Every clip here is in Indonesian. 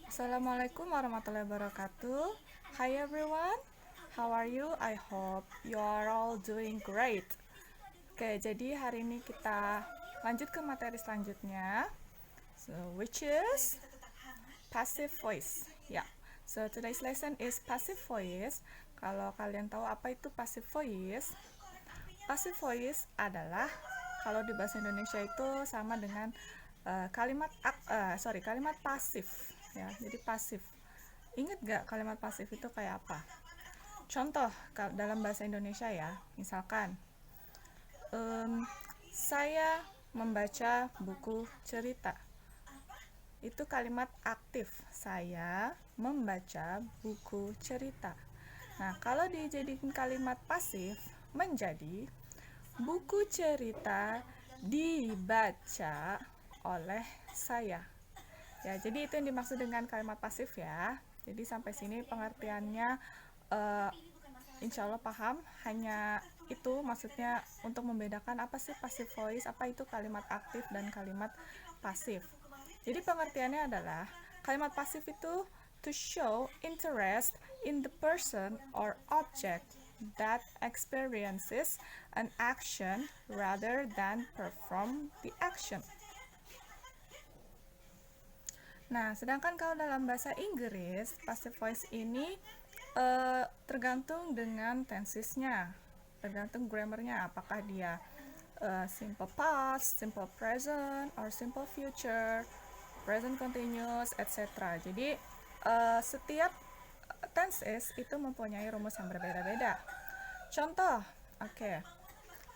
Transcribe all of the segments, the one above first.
Assalamualaikum warahmatullahi wabarakatuh. Hi everyone, how are you? I hope you are all doing great. Oke, jadi hari ini kita lanjut ke materi selanjutnya, which is passive voice. Ya, so today's lesson is passive voice. Kalau kalian tahu apa itu passive voice adalah kalau di bahasa Indonesia itu sama dengan kalimat pasif ya, jadi pasif. Ingat gak kalimat pasif itu kayak apa? Contoh dalam bahasa Indonesia ya, misalkan saya membaca buku cerita. Itu kalimat aktif, saya membaca buku cerita. Nah, kalau dijadikan kalimat pasif menjadi buku cerita dibaca oleh saya. Ya, jadi itu yang dimaksud dengan kalimat pasif ya. Jadi sampai sini pengertiannya insya Allah paham. Hanya itu maksudnya untuk membedakan apa sih passive voice, apa itu kalimat aktif dan kalimat pasif. Jadi pengertiannya adalah kalimat pasif itu to show interest in the person or object that experiences an action rather than perform the action. Nah, sedangkan kalau dalam bahasa Inggris, passive voice ini tergantung dengan tensesnya, tergantung grammarnya, apakah dia simple past, simple present, or simple future, present continuous, etc. Jadi setiap tenses itu mempunyai rumus yang berbeda-beda. Contoh,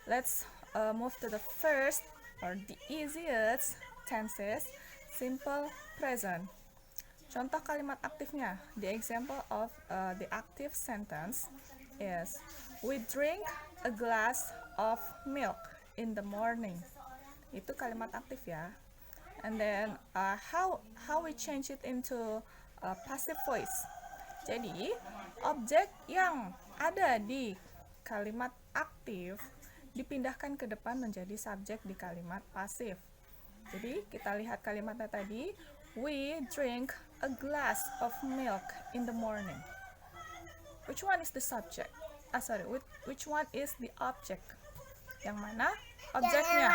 let's move to the first or the easiest tenses, simple present. Contoh kalimat aktifnya, the example of the active sentence is we drink a glass of milk in the morning. Itu kalimat aktif ya. And then how we change it into passive voice. Jadi objek yang ada di kalimat aktif dipindahkan ke depan menjadi subjek di kalimat pasif. Jadi kita lihat kalimatnya tadi, we drink a glass of milk in the morning. Which one is the subject? Which one is the object? Yang mana objeknya?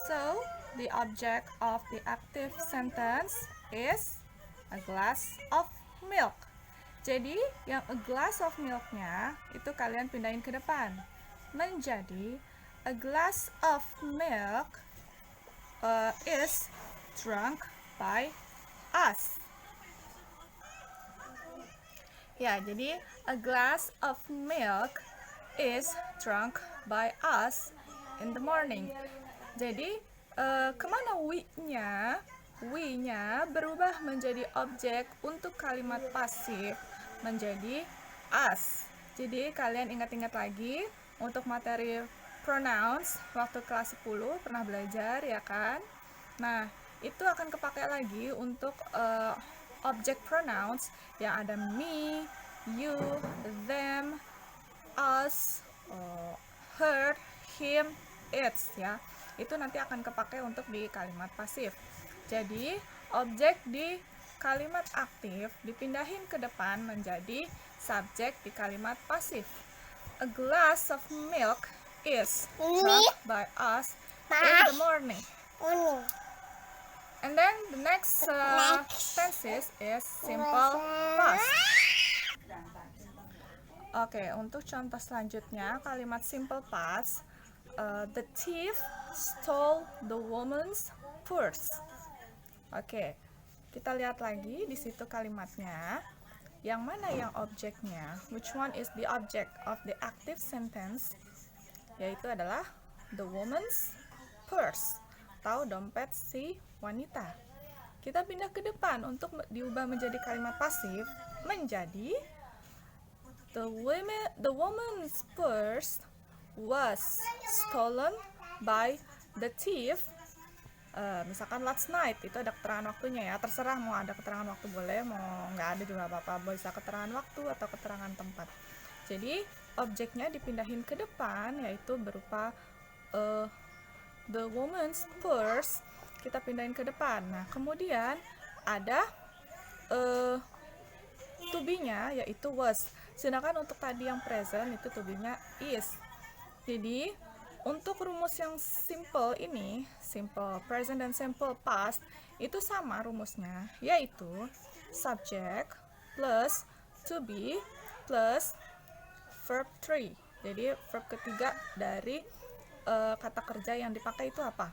So the object of the active sentence is a glass of milk. Jadi yang a glass of milknya itu kalian pindahin ke depan menjadi a glass of milk is drunk by us. Ya, jadi a glass of milk is drunk by us in the morning. Jadi kemana we-nya? We-nya berubah menjadi objek untuk kalimat pasif menjadi us. Jadi kalian ingat-ingat lagi untuk materi pronouns waktu kelas 10 pernah belajar ya kan? Nah, itu akan kepakai lagi untuk object pronouns yang ada me, you, them, us, her, him, its ya. Itu nanti akan kepakai untuk di kalimat pasif. Jadi, objek di kalimat aktif dipindahin ke depan menjadi subjek di kalimat pasif. A glass of milk is drunk by us in the morning. And then the next tenses is simple past. Untuk contoh selanjutnya kalimat simple past, the thief stole the woman's purse. Kita lihat lagi di situ kalimatnya. Yang mana yang objeknya? Which one is the object of the active sentence? Yaitu adalah the woman's purse, atau dompet si wanita. Kita pindah ke depan untuk diubah menjadi kalimat pasif menjadi the woman's purse was stolen by the thief. Misalkan last night, itu ada keterangan waktunya ya, terserah mau ada keterangan waktu boleh, mau nggak ada juga apa-apa, bisa keterangan waktu atau keterangan tempat. Jadi objeknya dipindahin ke depan yaitu berupa the woman's purse. kita pindahin ke depan. Nah, kemudian ada to be-nya yaitu was. Sedangkan untuk tadi yang present itu to be-nya is. Jadi, untuk rumus yang simple ini, simple present dan simple past, itu sama rumusnya, yaitu subject plus to be plus verb 3. Jadi, verb ketiga dari kata kerja yang dipakai itu apa?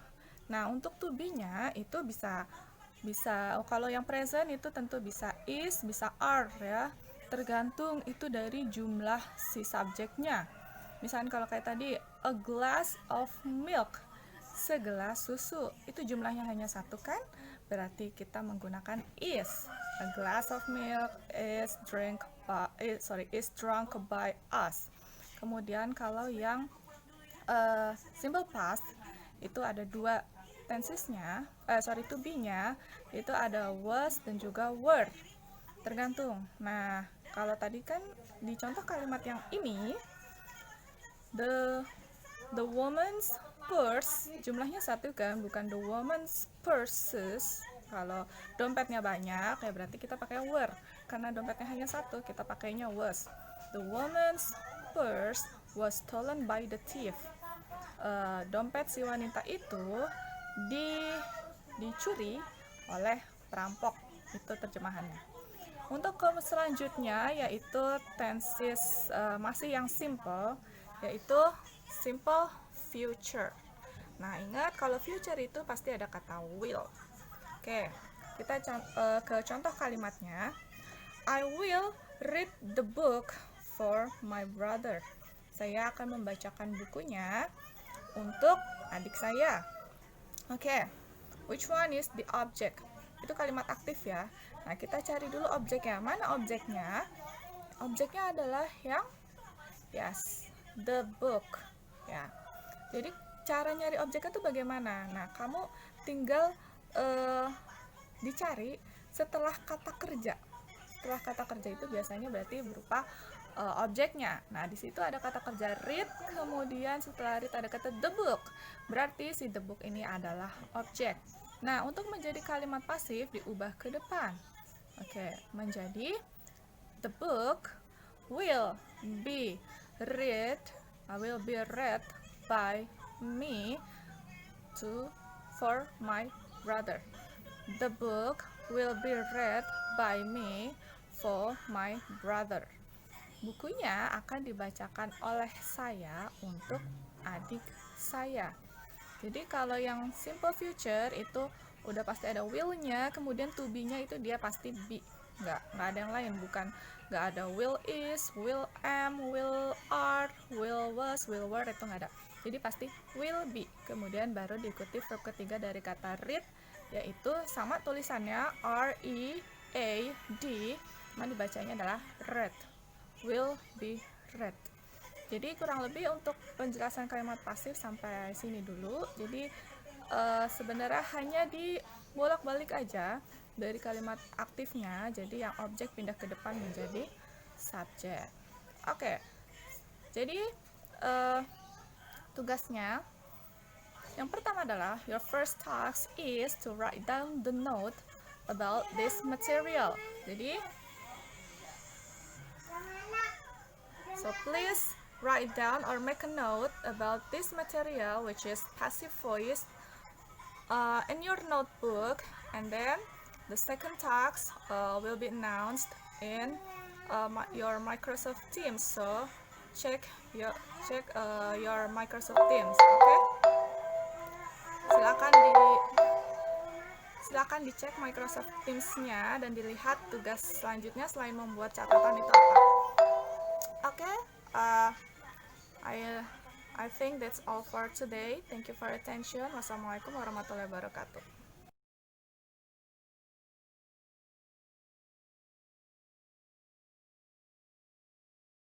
Nah, untuk to be-nya itu bisa kalau yang present itu tentu bisa is, bisa are ya. Tergantung itu dari jumlah si subjeknya. Misalnya kalau kayak tadi a glass of milk, segelas susu, itu jumlahnya hanya satu kan? Berarti kita menggunakan is. A glass of milk is drunk by us. Kemudian kalau yang simple past itu ada dua tensesnya, to be-nya itu ada was dan juga were. Tergantung. Nah, kalau tadi kan di contoh kalimat yang ini the woman's purse jumlahnya satu kan, bukan the woman's purses. Kalau dompetnya banyak ya berarti kita pakai were. Karena dompetnya hanya satu, kita pakainya was. The woman's purse was stolen by the thief. Dompet si wanita itu dicuri oleh perampok. Itu terjemahannya. Untuk selanjutnya yaitu tenses masih yang simple, yaitu simple future. Nah, ingat kalau future itu pasti ada kata will. Oke, kita ke contoh kalimatnya. I will read the book for my brother. Saya akan membacakan bukunya untuk adik saya. Oke, which one is the object? Itu kalimat aktif ya. Nah, kita cari dulu objeknya. Mana objeknya? Objeknya adalah yang the book. Ya. Jadi cara nyari objeknya itu bagaimana? Nah, kamu tinggal dicari setelah kata kerja. Setelah kata kerja itu biasanya berarti berupa objeknya. Nah, di situ ada kata kerja read, kemudian setelah read ada kata the book. Berarti si the book ini adalah objek. Nah, untuk menjadi kalimat pasif diubah ke depan. Oke, menjadi the book will be read by me for my brother. The book will be read by me for my brother. Bukunya akan dibacakan oleh saya untuk adik saya. Jadi kalau yang simple future itu udah pasti ada will-nya, kemudian to be-nya itu dia pasti be. Nggak ada yang lain, nggak ada will is, will am, will are, will was, will were, itu nggak ada. Jadi pasti will be. Kemudian baru diikuti verb ketiga dari kata read, yaitu sama tulisannya R-E-A-D, cuma dibacanya adalah read. Will be read. Jadi kurang lebih untuk penjelasan kalimat pasif sampai sini dulu. Jadi sebenarnya hanya dibolak-balik aja dari kalimat aktifnya. Jadi yang objek pindah ke depan menjadi subjek. Oke. Jadi tugasnya yang pertama adalah your first task is to write down the note about this material. Jadi so please write down or make a note about this material, which is passive voice, in your notebook, and then the second task will be announced in your Microsoft Teams. So check your Microsoft Teams. Okay? Silakan dicek Microsoft Teams-nya dan dilihat tugas selanjutnya selain membuat catatan itu apa. Okay, I think that's all for today. Thank you for your attention. Wassalamualaikum warahmatullahi wabarakatuh.